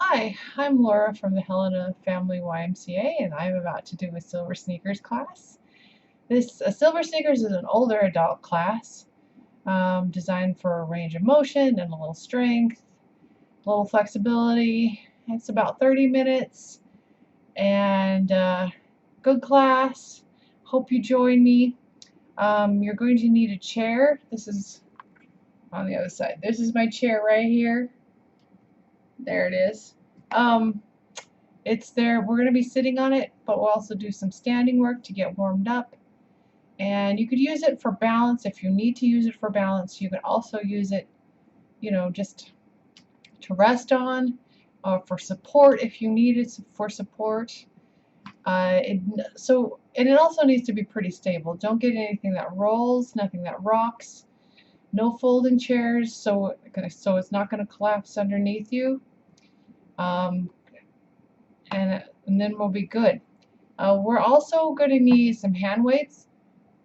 Hi, I'm Laura from the Helena Family YMCA, and I'm about to do a Silver Sneakers class. Silver Sneakers is an older adult class designed for a range of motion and a little strength, a little flexibility. It's about 30 minutes and good class. Hope you join me. You're going to need a chair. This is on the other side. This is my chair right here. There it is. It's there. We're going to be sitting on it, but we'll also do some standing work to get warmed up. And you could use it for balance if you need to use it for balance. You can also use it, just to rest on, for support if you need it for support. And it also needs to be pretty stable. Don't get anything that rolls, nothing that rocks. No folding chairs, so it's not going to collapse underneath you. And then we'll be good. We're also going to need some hand weights.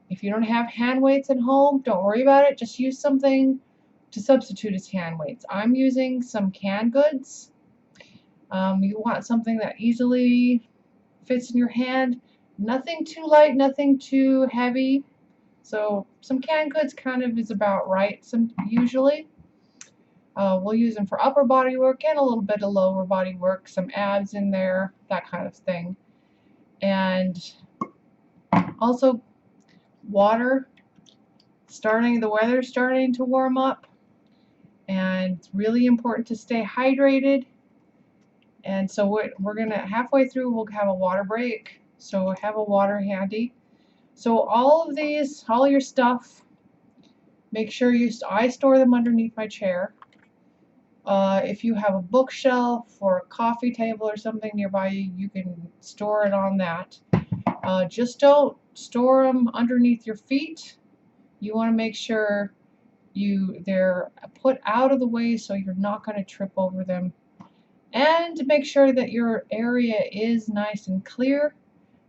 If you don't have hand weights at home, don't worry about it. Just use something to substitute as hand weights. I'm using some canned goods. You want something that easily fits in your hand. Nothing too light, nothing too heavy. So some canned goods kind of is about right usually. We'll use them for upper body work and a little bit of lower body work, some abs in there, that kind of thing. And also water. The weather's starting to warm up, and it's really important to stay hydrated. And so we're gonna halfway through we'll have a water break, so have a water handy. So all your stuff, make sure I store them underneath my chair. If you have a bookshelf or a coffee table or something nearby, you can store it on that. Just don't store them underneath your feet. You want to make sure they're put out of the way so you're not going to trip over them. And make sure that your area is nice and clear,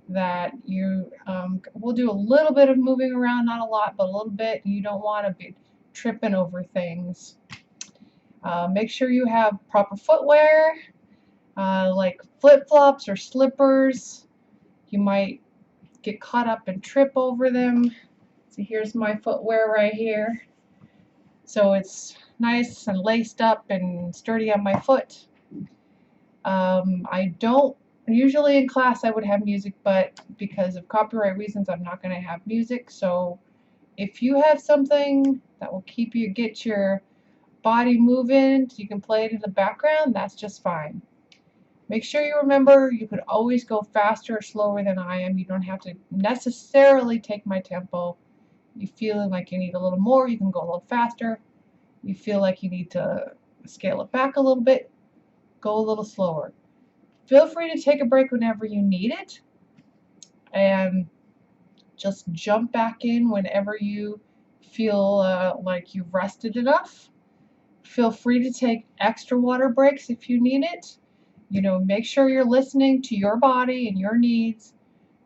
that we'll do a little bit of moving around, not a lot, but a little bit. You don't want to be tripping over things. Make sure you have proper footwear, like flip-flops or slippers. You might get caught up and trip over them. So here's my footwear right here. So it's nice and laced up and sturdy on my foot. I don't usually in class I would have music, but because of copyright reasons I'm not going to have music. So if you have something that will get your body moving so you can play it in the background, that's just fine. Make sure you remember you could always go faster or slower than I am. You don't have to necessarily take my tempo. You feeling like you need a little more, you can go a little faster. You feel like you need to scale it back a little bit, go a little slower. Feel free to take a break whenever you need it, and just jump back in whenever you feel like you've rested enough. Feel free to take extra water breaks if you need it. Make sure you're listening to your body and your needs.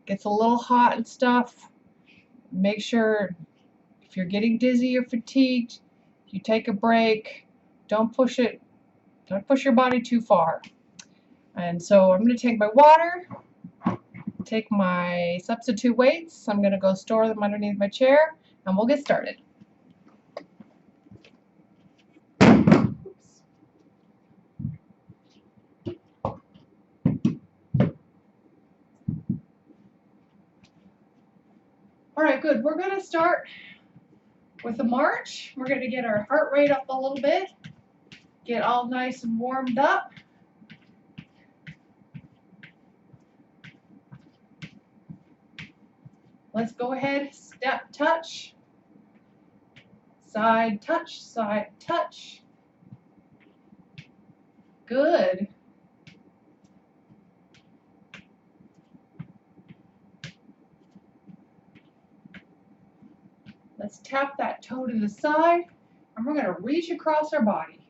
Gets a little hot and stuff. Make sure if you're getting dizzy or fatigued, you take a break. Don't push your body too far. And so I'm going to take my water, take my substitute weights. I'm going to go store them underneath my chair, and we'll get started. All right, good. We're going to start with a march. We're going to get our heart rate up a little bit, get all nice and warmed up. Let's go ahead, step touch, side touch, side touch. Good. Let's tap that toe to the side, and we're going to reach across our body.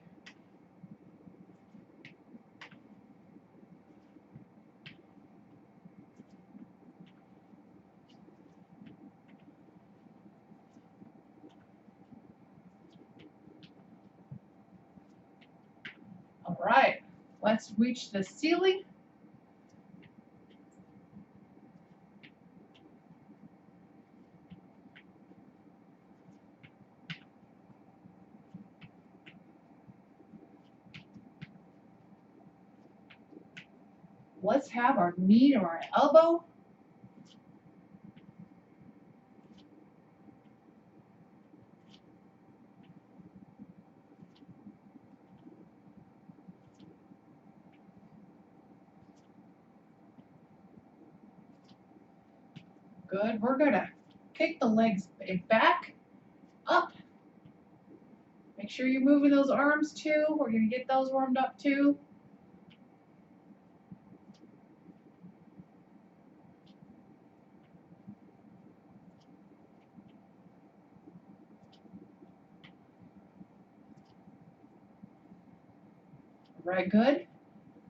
All right, Let's reach the ceiling. Let's have our knee or our elbow. Good. We're going to kick the legs back, up. Make sure you're moving those arms too. We're going to get those warmed up too. Right, good.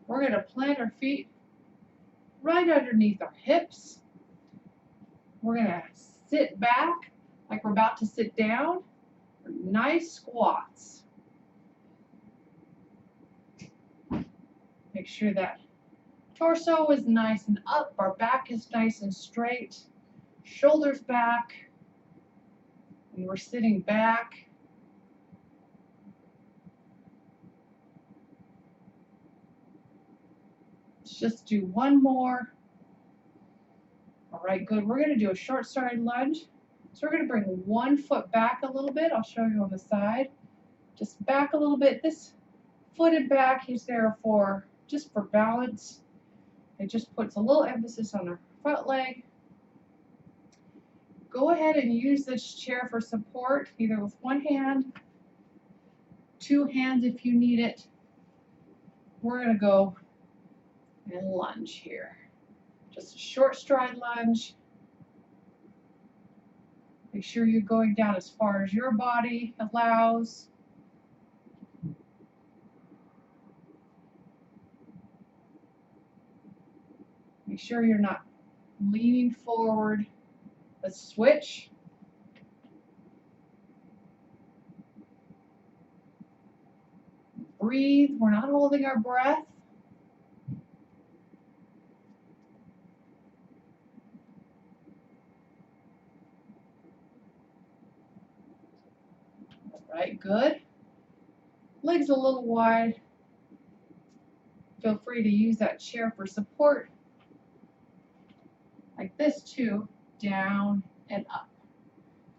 We're going to plant our feet right underneath our hips. We're going to sit back like we're about to sit down. Nice squats. Make sure that torso is nice and up. Our back is nice and straight. Shoulders back. And we're sitting back. Let's just do one more. All right, good. We're going to do a short side lunge. So we're going to bring one foot back a little bit. I'll show you on the side. Just back a little bit. This footed back is there for just for balance. It just puts a little emphasis on our front leg. Go ahead and use this chair for support, either with one hand, two hands if you need it. We're going to go and lunge here. Just a short stride lunge. Make sure you're going down as far as your body allows. Make sure you're not leaning forward. Let's switch. Breathe. We're not holding our breath. All right, good. Legs a little wide. Feel free to use that chair for support. Like this too, down and up.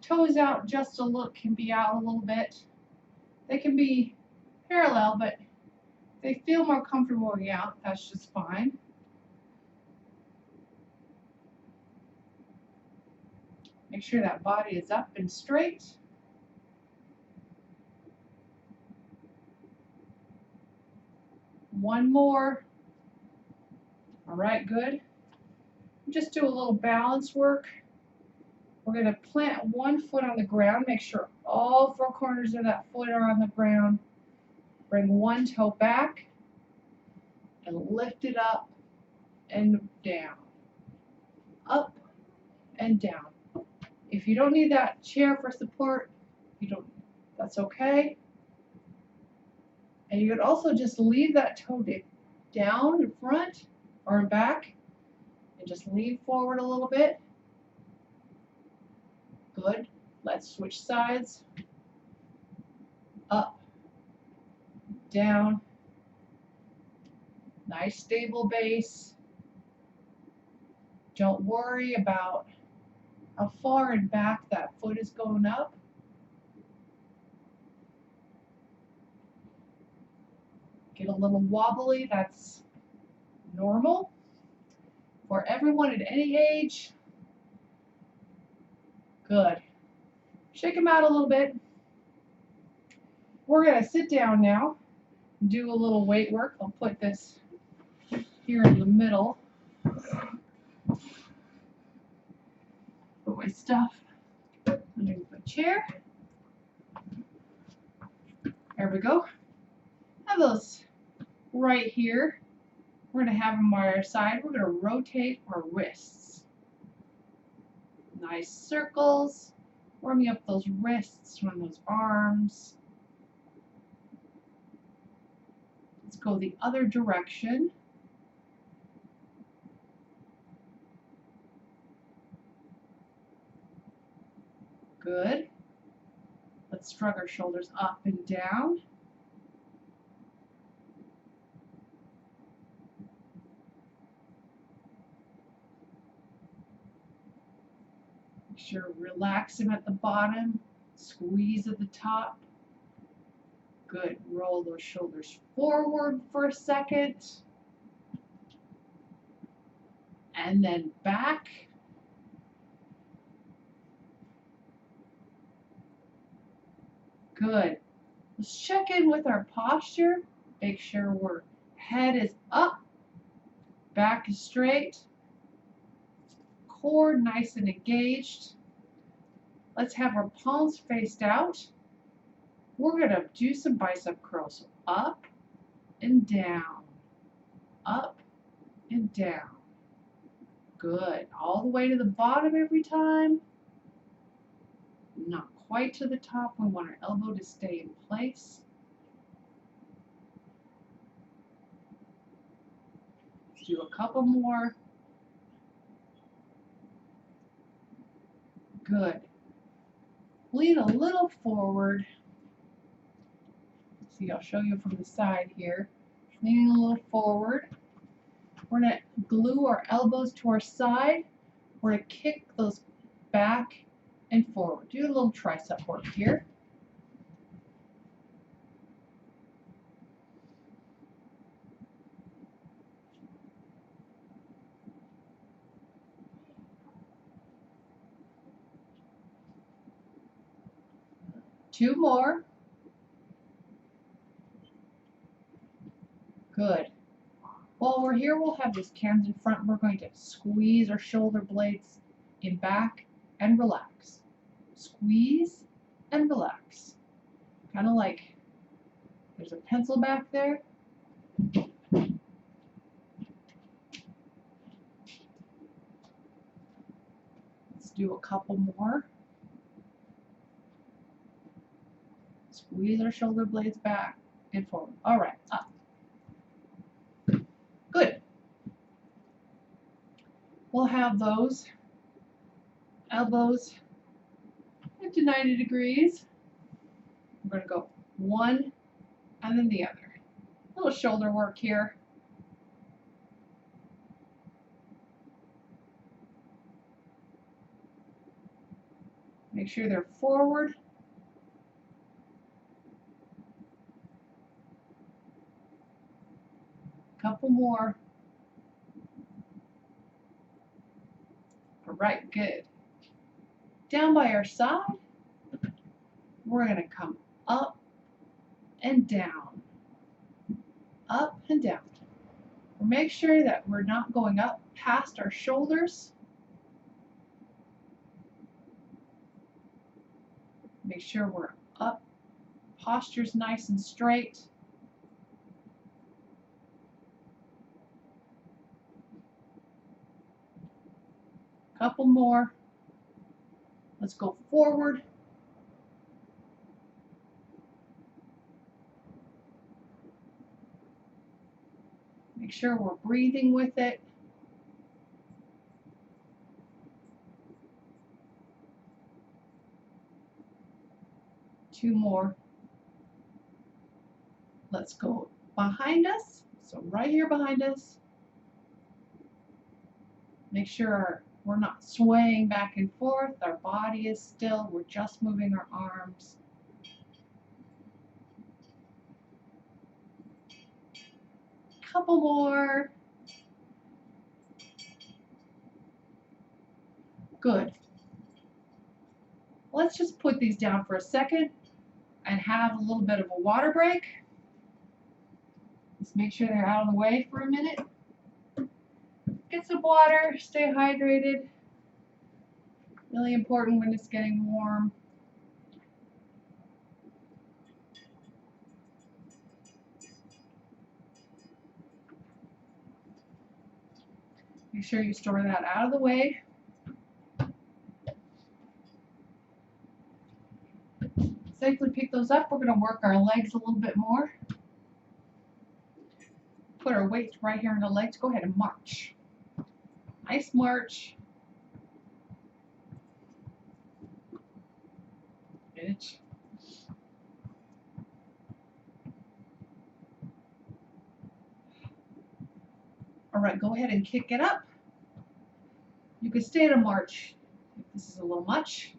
Toes out just a little, can be out a little bit. They can be parallel, but if they feel more comfortable going out, that's just fine. Make sure that body is up and straight. One more. All right, good. Just do a little balance work. We're going to plant one foot on the ground. Make sure all four corners of that foot are on the ground. Bring one toe back and lift it up and down. Up and down. If you don't need that chair for support, that's okay. And you could also just leave that toe down in front or in back and just lean forward a little bit. Good. Let's switch sides. Up, down. Nice stable base. Don't worry about how far and back that foot is going up. Get a little wobbly, that's normal for everyone at any age. Good. Shake them out a little bit. We're going to sit down now, do a little weight work. I'll put this here in the middle. Put my stuff underneath the chair. There we go. Have those right here. We're going to have them on our side. We're going to rotate our wrists. Nice circles. Warming up those wrists, run those arms. Let's go the other direction. Good. Let's shrug our shoulders up and down. Make sure relax them at the bottom, squeeze at the top. Good. Roll those shoulders forward for a second. And then back. Good. Let's check in with our posture. Make sure our head is up, back is straight, core nice and engaged. Let's have our palms faced out. We're going to do some bicep curls. So up and down, up and down. Good. All the way to the bottom every time. Not quite to the top. We want our elbow to stay in place. Let's do a couple more. Good. Lean a little forward. See, I'll show you from the side here. Leaning a little forward. We're going to glue our elbows to our side. We're going to kick those back and forward. Do a little tricep work here. Two more. Good. While we're here, we'll have these hands in front. We're going to squeeze our shoulder blades in back and relax. Squeeze and relax. Kind of like there's a pencil back there. Let's do a couple more. Squeeze our shoulder blades back and forward. All right, up. Good. We'll have those elbows into 90 degrees. We're going to go one and then the other. A little shoulder work here. Make sure they're forward. Couple more. All right, good. Down by our side, we're going to come up and down. Up and down. Make sure that we're not going up past our shoulders. Make sure we're up. Posture's nice and straight. Couple more. Let's go forward. Make sure we're breathing with it. Two more. Let's go behind us. So right here behind us. Make sure we're not swaying back and forth. Our body is still. We're just moving our arms. Couple more. Good. Let's just put these down for a second and have a little bit of a water break. Let's make sure they're out of the way for a minute. Get some water, stay hydrated. Really important when it's getting warm. Make sure you store that out of the way. Safely pick those up. We're going to work our legs a little bit more. put our weight right here on the legs. Go ahead and march. Nice march. Bitch. All right, go ahead and kick it up. You can stay at a march if this is a little much.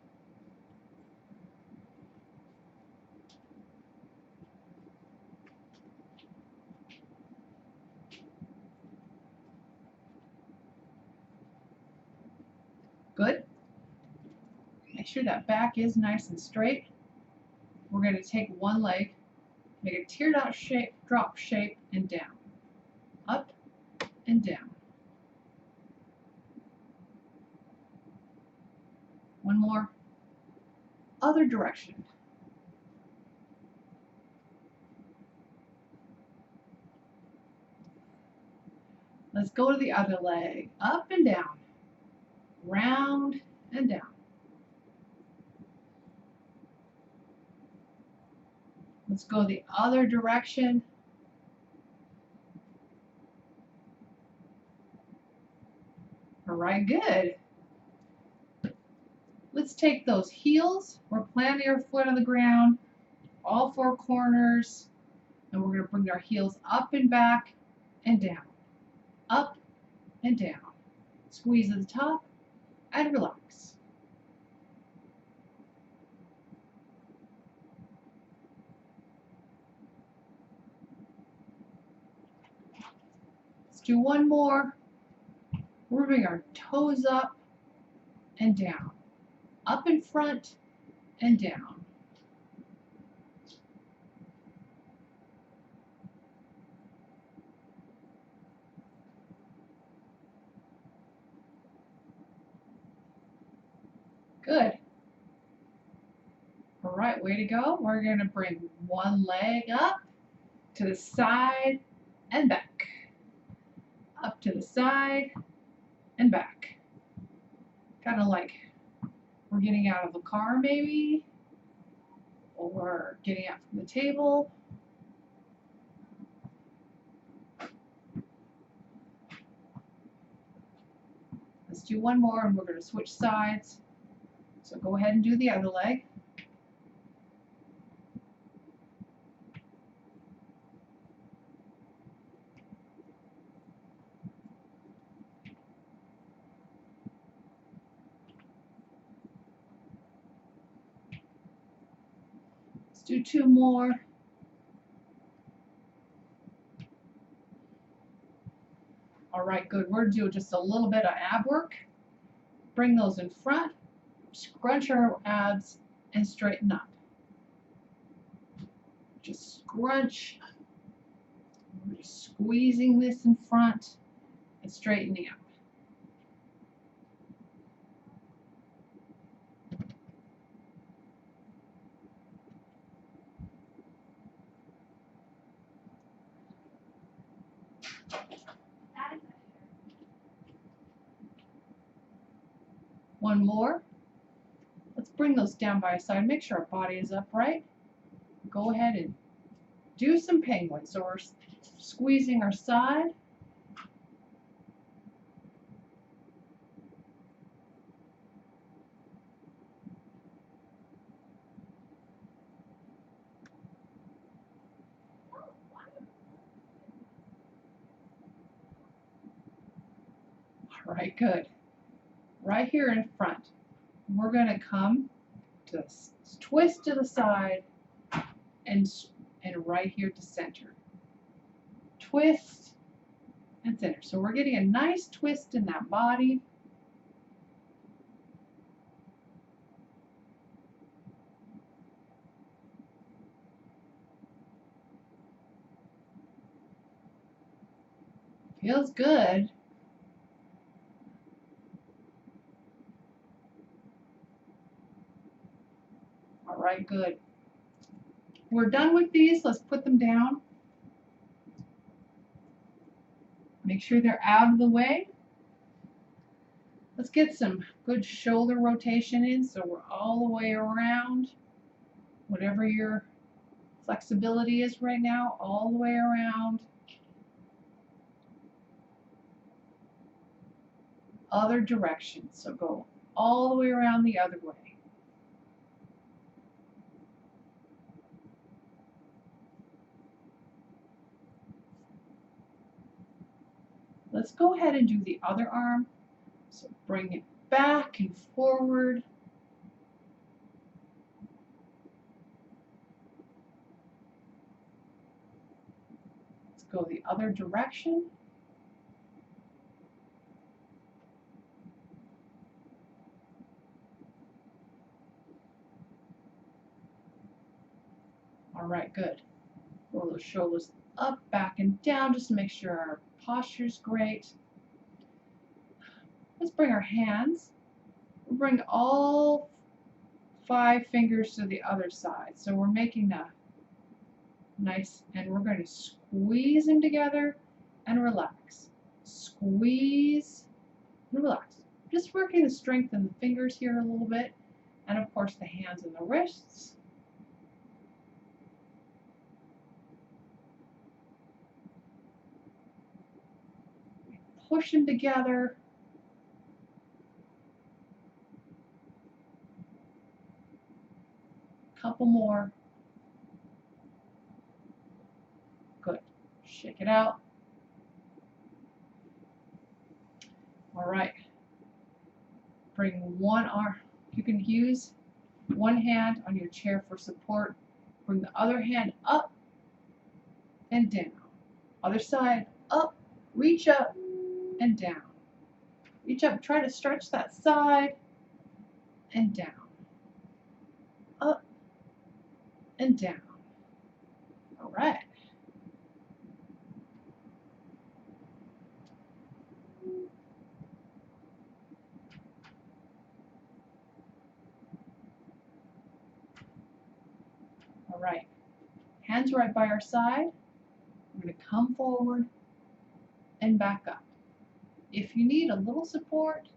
Good. Make sure that back is nice and straight. We're going to take one leg, make a teardrop shape, drop shape, and down. Up and down. One more. Other direction. Let's go to the other leg. Up and down. Round and down. Let's go the other direction. All right, good. Let's take those heels. We're planting our foot on the ground, all four corners, and we're going to bring our heels up and back and down. Up and down. Squeeze at the top and relax. Let's do one more. We're moving our toes up and down. Up in front and down. Good. All right, way to go. We're going to bring one leg up to the side and back. Up to the side and back. Kind of like we're getting out of a car maybe, or getting out from the table. Let's do one more and we're going to switch sides. So go ahead and do the other leg. Let's do two more. All right, good. We're doing just a little bit of ab work. Bring those in front, scrunch our abs, and straighten up. Just scrunch. We're just squeezing this in front and straightening up. One more. Let's bring those down by our side. Make sure our body is upright. Go ahead and do some penguins. So we're squeezing our side. All right, good. Right here in front, we're going to come to twist to the side and right here to center. Twist and center. So we're getting a nice twist in that body. Feels good. All right, good. We're done with these. Let's put them down. Make sure they're out of the way. Let's get some good shoulder rotation in so we're all the way around. Whatever your flexibility is right now, all the way around. other direction. So go all the way around the other way. Let's go ahead and do the other arm. So bring it back and forward. Let's go the other direction. All right, good. Roll those shoulders up, back, and down just to make sure our posture's great. Let's bring our hands. We'll bring all 5 fingers to the other side. So we're making a nice, and we're going to squeeze them together and relax. Squeeze and relax. Just working to strengthen the fingers here a little bit, and of course the hands and the wrists. Push them together. Couple more. Good. Shake it out. All right. Bring one arm. You can use one hand on your chair for support. Bring the other hand up and down. Other side, up, reach up and down. Reach up, try to stretch that side and down. Up and down. All right. All right. Hands right by our side. We're going to come forward and back up. If you need a little support,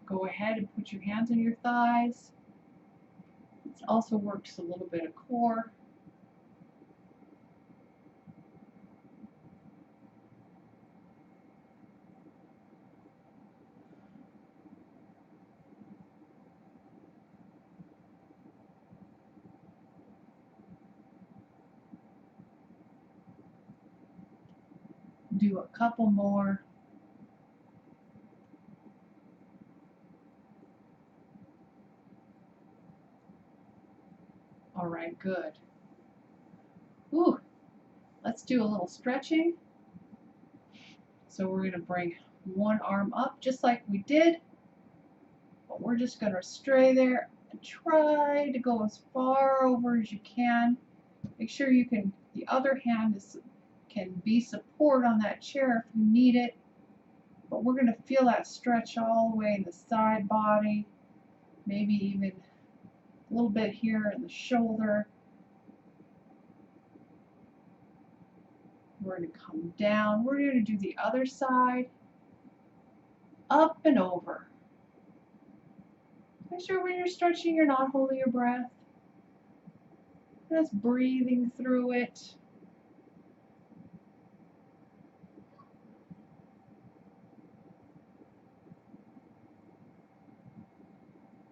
go ahead and put your hands on your thighs. It also works a little bit of core. Do a couple more. All right, good. Ooh, let's do a little stretching. So we're going to bring one arm up just like we did, but we're just going to stay there and try to go as far over as you can. Make sure you can, the other hand can be support on that chair if you need it, but we're going to feel that stretch all the way in the side body, maybe even a little bit here in the shoulder. We're going to come down. We're going to do the other side, up and over. Make sure when you're stretching, you're not holding your breath. Just breathing through it.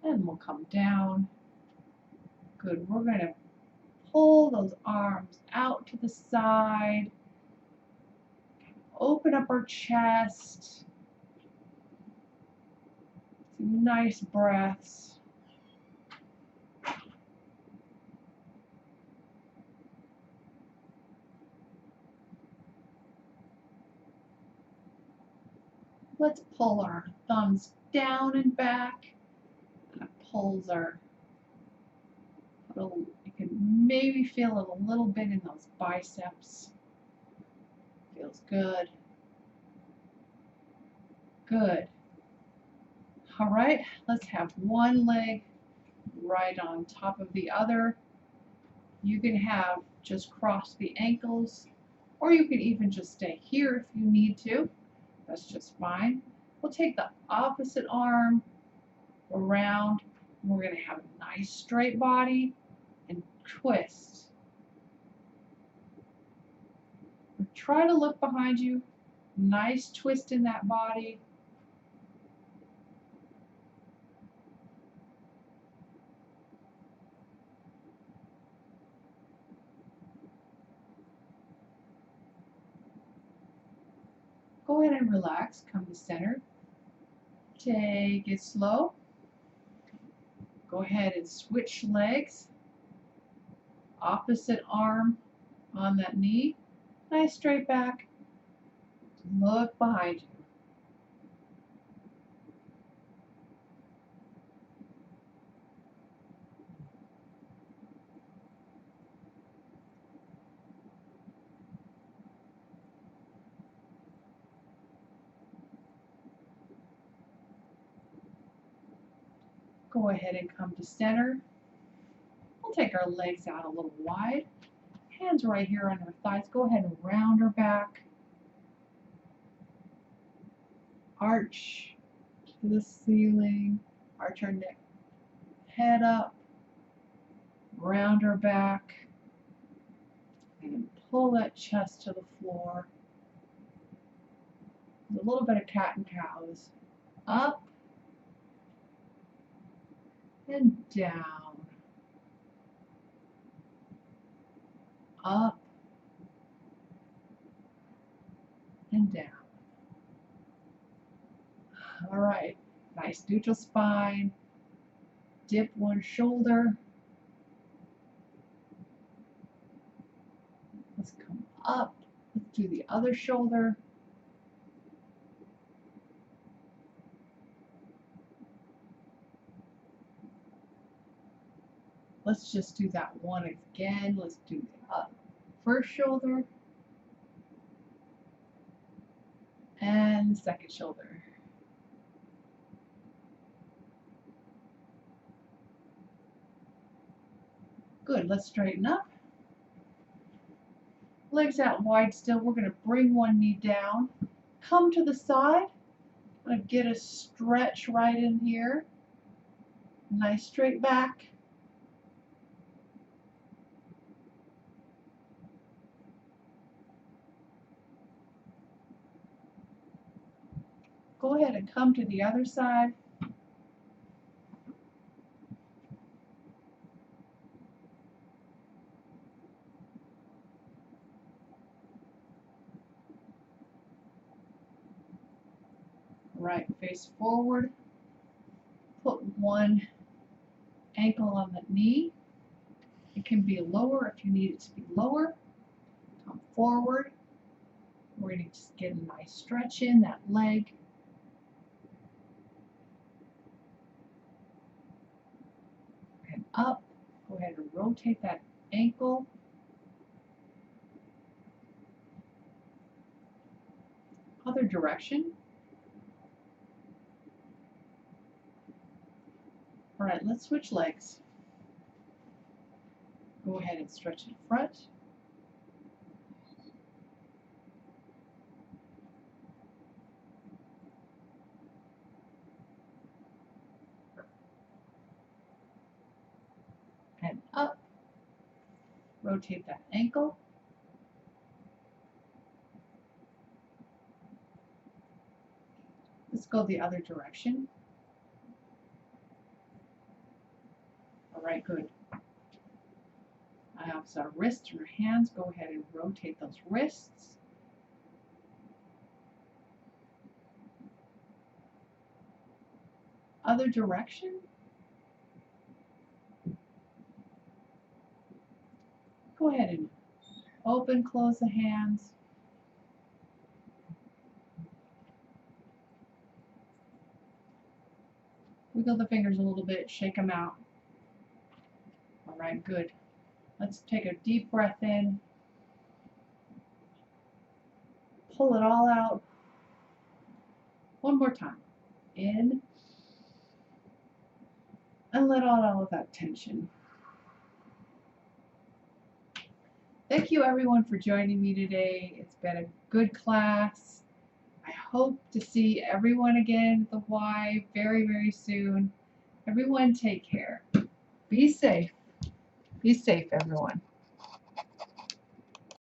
And we'll come down. Good. We're going to pull those arms out to the side. Open up our chest. Some nice breaths. Let's pull our thumbs down and back. And it pulls our, you can maybe feel it a little bit in those biceps. Feels good. Good. All right, let's have one leg right on top of the other. You can have just cross the ankles, or you can even just stay here if you need to. That's just fine. We'll take the opposite arm around. We're going to have a nice straight body and twist. Try to look behind you. Nice twist in that body. Go ahead and relax. Come to center. Take it slow. Go ahead and switch legs. Opposite arm on that knee. Nice straight back. Look behind you. Go ahead and come to center. We'll take our legs out a little wide. Hands right here on her thighs. Go ahead and round her back. Arch to the ceiling. Arch her neck. Head up. Round her back. And pull that chest to the floor. A little bit of cat and cows. Up and down. Up and down. All right, nice neutral spine. Dip one shoulder. Let's come up. Let's do the other shoulder. Let's just do that one again. Let's do the first shoulder and second shoulder. Good, let's straighten up. Legs out wide still. We're going to bring one knee down. Come to the side. I'm going to get a stretch right in here. Nice straight back. Go ahead and come to the other side. Right, face forward. Put one ankle on the knee. It can be lower if you need it to be lower. Come forward. We're going to just get a nice stretch in that leg. And up. Go ahead and rotate that ankle. Other direction. All right, let's switch legs. Go ahead and stretch in front. And up. Rotate that ankle. Let's go the other direction. All right, good. I have some wrists or hands. Go ahead and rotate those wrists. Other direction. Go ahead and open, close the hands. Wiggle the fingers a little bit, shake them out. All right, good. Let's take a deep breath in. Pull it all out. One more time. In. And let out all of that tension. Thank you everyone for joining me today. It's been a good class. I hope to see everyone again at the Y very, very soon. Everyone take care. Be safe. Be safe, everyone.